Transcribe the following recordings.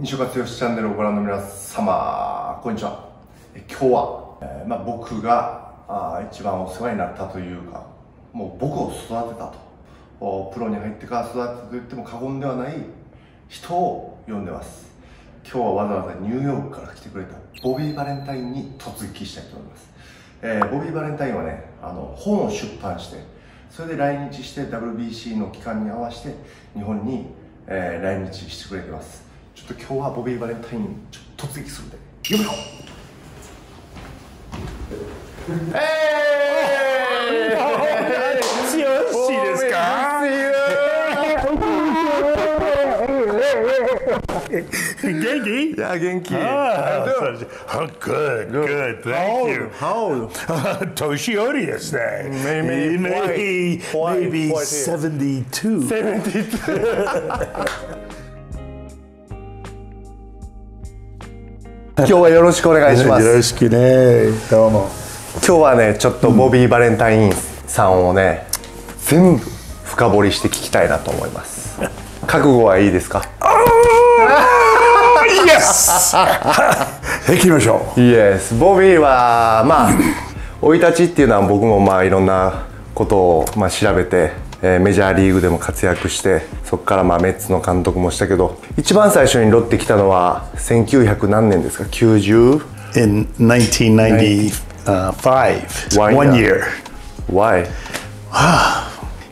西岡剛チャンネルをご覧の皆様、こんにちは。今日は、僕が一番お世話になったというか、もう僕を育てたと、プロに入ってから育てたと言っても過言ではない人を呼んでます。今日はわざわざニューヨークから来てくれたボビー・バレンタインに突撃したいと思います。ボビー・バレンタインはね、本を出版して、それで来日して WBC の期間に合わせて日本に、来日してくれてます。ちょっと今日はボビー・バレンタインに突撃するんで呼び込元気？いや、元気。Good, good, thank you. How old? 年寄りですね。Maybe 72. 今日はよろしくお願いします。よろしくね。どうも。今日はね、ちょっとボビー・バレンタインさんをね、全部深掘りして聞きたいなと思います。覚悟はいいですか？Yes! 行きましょう。Yes。ボビーは生い立ちっていうのは僕もいろんなことを調べて、メジャーリーグでも活躍して、そこからメッツの監督もしたけど、一番最初にロッテ来たのは1900何年ですか？90？ In 1995. One year. Why?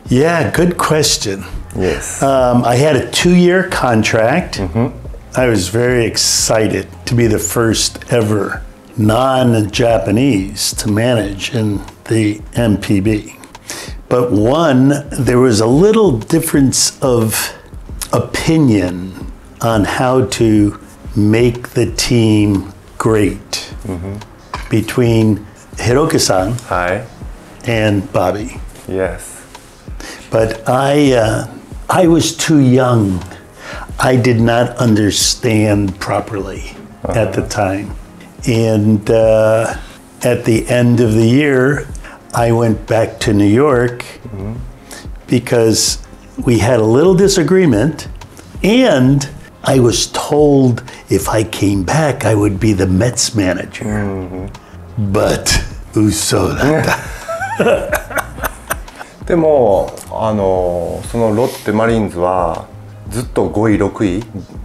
Yeah, good question. Yes. I had a 2-year contract. I was very excited to be the first ever non-Japanese to manage in the MPB. But there was a little difference of opinion on how to make the team great between Hiroki-san and Bobby. Yes. But I was too young. I did not understand properly at the time. And at the end of the year, I went back to New York because we had a little disagreement, and I was told if I came back, I would be the Mets manager. But, uso datta. でもそのロッテマリーンズはずっと5位6位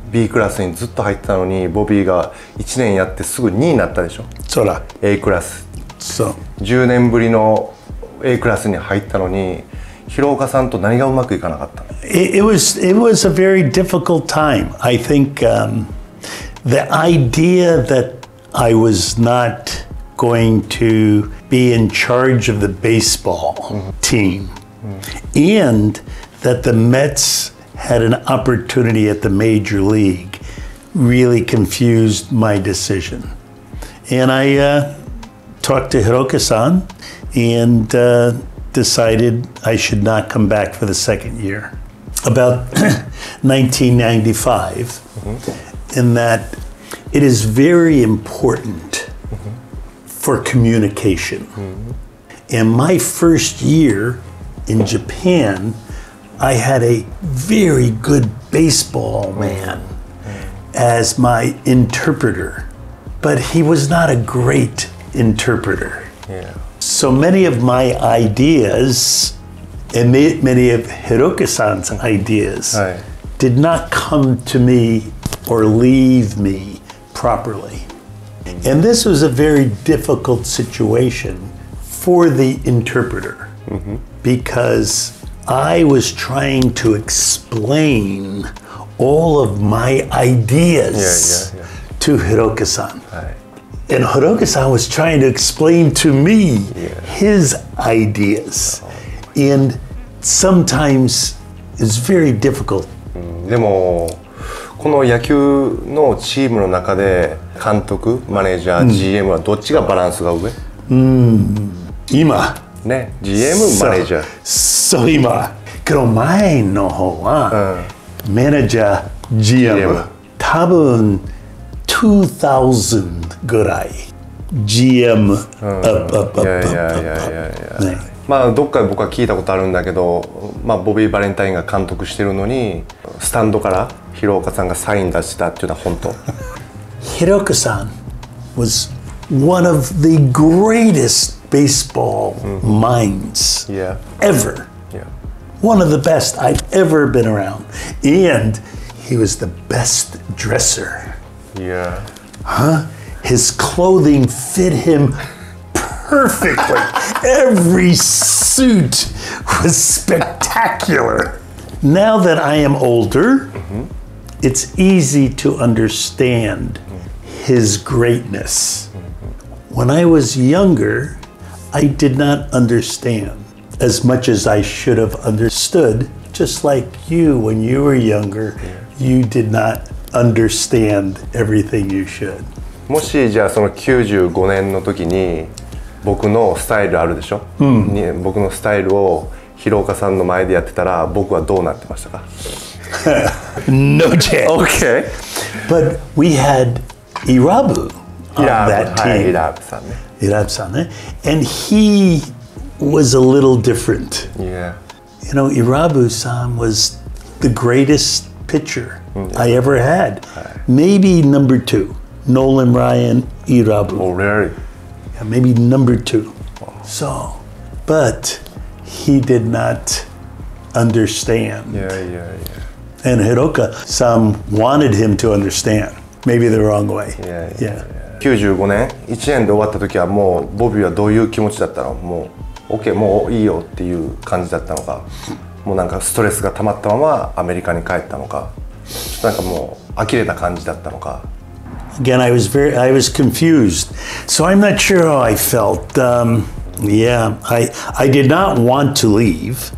B クラスにずっと入ってたのに、ボビーが1年やってすぐ2位になったでしょ。そうだ。 A クラス。そう。10年ぶりの A クラスに入ったのに、広岡さんと何がうまくいかなかったの？ It was a very difficult time. I think the idea that I was not going to be in charge of the baseball team and that the Mets had an opportunity at the major league really confused my decision. And I talked to Hiroki-san and decided I should not come back for the second year. About 1995, in that it is very important for communication. And my first year in Japan, I had a very good baseball man as my interpreter, but he was not a great interpreter. So many of my ideas and many of Hiroki-san's ideas did not come to me or leave me properly. And this was a very difficult situation for the interpreter because I was trying to explain all of my ideas to Hiroki-san. And Hiroki-san was trying to explain to me his ideas. And sometimes it's very difficult. でもこの野球のチームの中で監督、マネージャー、GM はどっちがバランスが上？今ね、GM、マネージャー。そう今。けど前の方は、マネージャー、GM。多分2000ぐらい。GM、どっかで僕は聞いたことあるんだけど、ボビー・バレンタインが監督してるのにスタンドから広岡さんがサイン出したっていうのは本当？ Hiroka-san was one of the greatest baseball minds ever. One of the best I've ever been around. And he was the best dresser. His clothing fit him perfectly. Every suit was spectacular. Now that I am older, it's easy to understand his greatness. When I was younger, I did not understand as much as I should have understood. Just like you, when you were younger, you did not understand everything you should. もしじゃあその95年の時に僕のスタイルあるでしょ、僕のスタイルを広岡さんの前でやってたら僕はどうなってましたか？ No chance. Okay. But we had Irabu on that team. Irabu-sanね。And he was a little different. You know, Irabu-san was the greatest pitcher I ever had. Maybe number 2. Nolan Ryan, Irabu. Oh, really? Yeah, maybe number 2. So, but he did not understand. And Hiroka-san wanted him to understand. Maybe the wrong way. 95年1年で終わった時はもうボビーはどういう気持ちだったの？もう OK もういいよっていう感じだったのか、もうなんかストレスが溜まったままアメリカに帰ったのか、ちょっとなんかもう呆れた感じだったのか。Again, I was confused. So I'm not sure how I felt. I did not want to leave,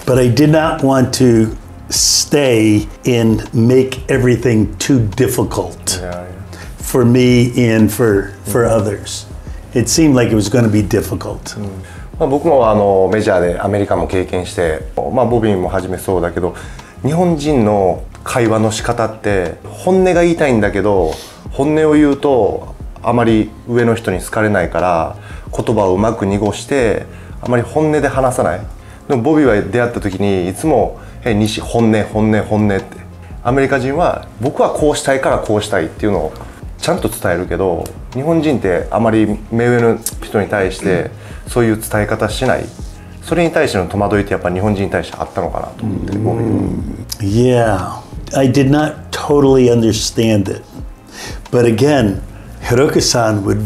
but I did not want to stay and make everything too difficult for me and for others. It seemed like it was going to be difficult. 僕もメジャーでアメリカも経験して、ボビーもはじめそうだけど、日本人の会話の仕方って本音が言いたいんだけど、本音を言うとあまり上の人に好かれないから言葉をうまく濁してあまり本音で話さない。でもボビーは出会った時にいつも西本音本音本音って、アメリカ人は僕はこうしたいからこうしたいっていうのをちゃんと伝えるけど、日本人ってあまり目上の人に対してそういう伝え方しない。それに対しての戸惑いってやっぱ日本人に対してあったのかなと思って、ボビーは。Yeah, I did not totally understand it. But again, Hiroka-san would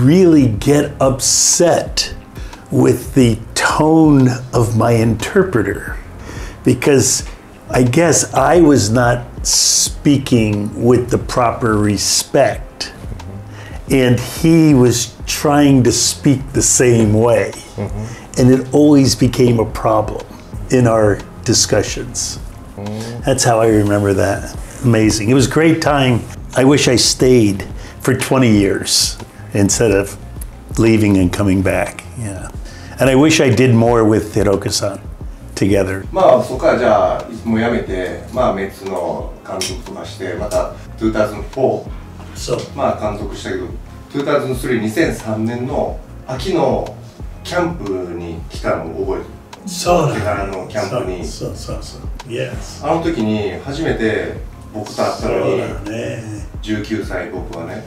really get upset with the tone of my interpreter because I guess I was not speaking with the proper respect, and he was trying to speak the same way, and it always became a problem in our discussions. That's how I remember that. Amazing. It was a great time. I wish I stayed for 20 years instead of leaving and coming back. Yeah. And I wish I did more with Hiroka-san together. そこからじゃあもうやめて、メッツの監督とかしてまた2004、監督したけど、2003、2003年の秋のキャンプに来たのを覚えてる。そうだ。からのキャンプに。そう。Yes. あの時に初めて僕と会ったのに、19歳僕はね、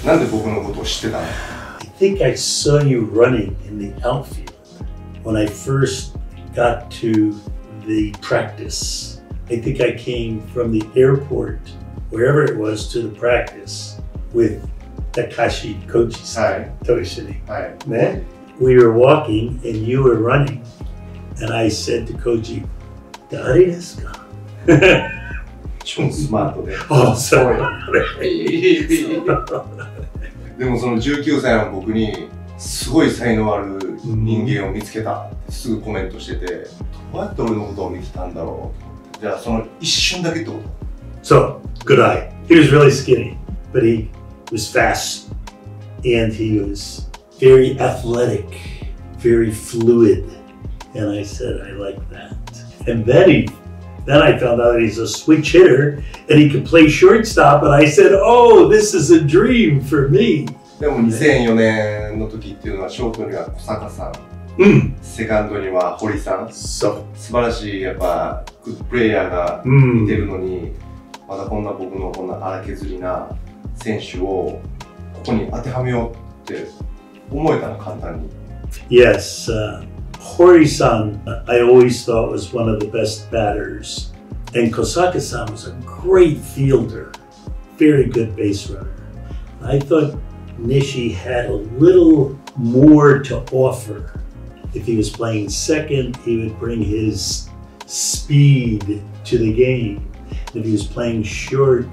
なんで僕のことを知ってたの？ I think I saw you running in the outfield when I first got to the practice. I think I came from the airport, wherever it was, to the practice with Takashi Koji-san, Toshini. We were walking and you were running, and I said to Koji, "Dari desu ka?" 超スマートで。そうでもその19歳の僕にすごい才能ある人間を見つけたってすぐコメントしてて、どうやって俺のことを見てたんだろう。じゃあその一瞬だけってこと？ So, good eye. He was really skinny, but he was fast, and he was very athletic, very fluid. And I said, I like that. And then I found out that he's a switch hitter and he could play shortstop. And I said, oh, this is a dream for me. でも2004年の時っていうのはショートには小坂さん、セカンドには堀さん、素晴らしいやっぱグッドプレイヤーがいてるのに、まだこんな僕のこんな荒削りな選手をここに当てはめようって思えたの、簡単に。Yes, Hori-san, I always thought was one of the best batters. And Kosaka-san was a great fielder, very good base runner. I thought Nishi had a little more to offer. If he was playing second, he would bring his speed to the game. If he was playing short,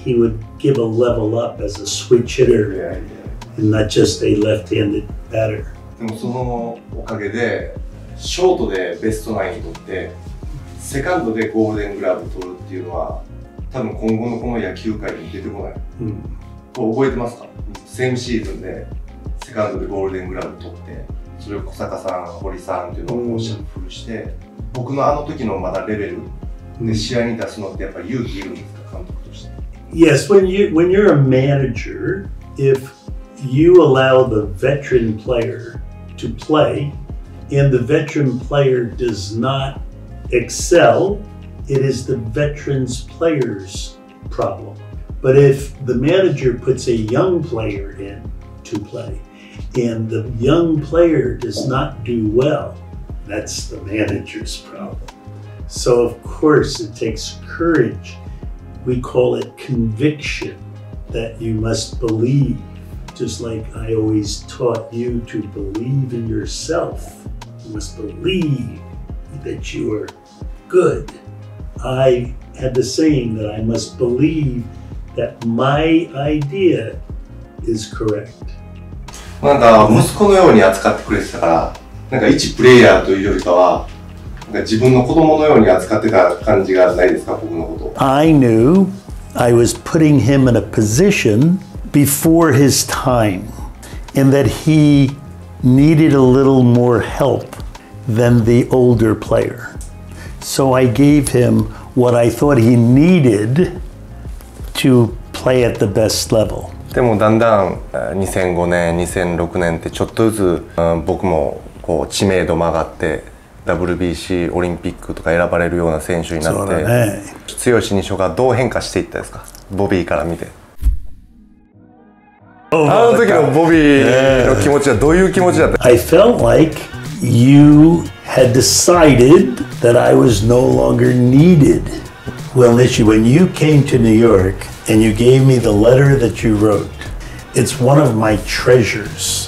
he would give a level up as a switch hitter and not just a left-handed batter. でもそのおかげでショートでベストナイン取ってセカンドでゴールデングラブ取るっていうのは多分今後のこの野球界に出てこない、覚えてますか？セームシーズンでセカンドでゴールデングラブ取ってそれを小坂さん、堀さんっていうのをシャッフルして、僕のあの時のまだレベルで試合に出すのってやっぱり勇気いるんですか、監督として。 Yes, when you're a manager, if you allow the veteran player to play and the veteran player does not excel, it is the veteran's player's problem. But if the manager puts a young player in to play and the young player does not do well, that's the manager's problem. So of course it takes courage. We call it conviction, that you must believe. Just like I always taught you to believe in yourself. You must believe that you are good. I had the saying that I must believe that my idea is correct. なんか息子のように扱ってくれてたから、なんか一プレイヤーというよりかは、なんか自分の子供のように扱ってた感じがないですか、僕のこと。I knew I was putting him in a position before his time, and that he needed a little more help than the older player. So I gave him what I thought he needed to play at the best level. でもだんだん2005年、2006年ってちょっとずつ僕もこう知名度も上がって WBC オリンピックとか選ばれるような選手になって、剛西がどう変化していったですか、ボビーから見て。あの時のボビーの気持ちはどういう気持ちだった？ I felt like you had decided that I was no longer needed. Well, Nishi, when you came to New York and you gave me the letter that you wrote, it's one of my treasures.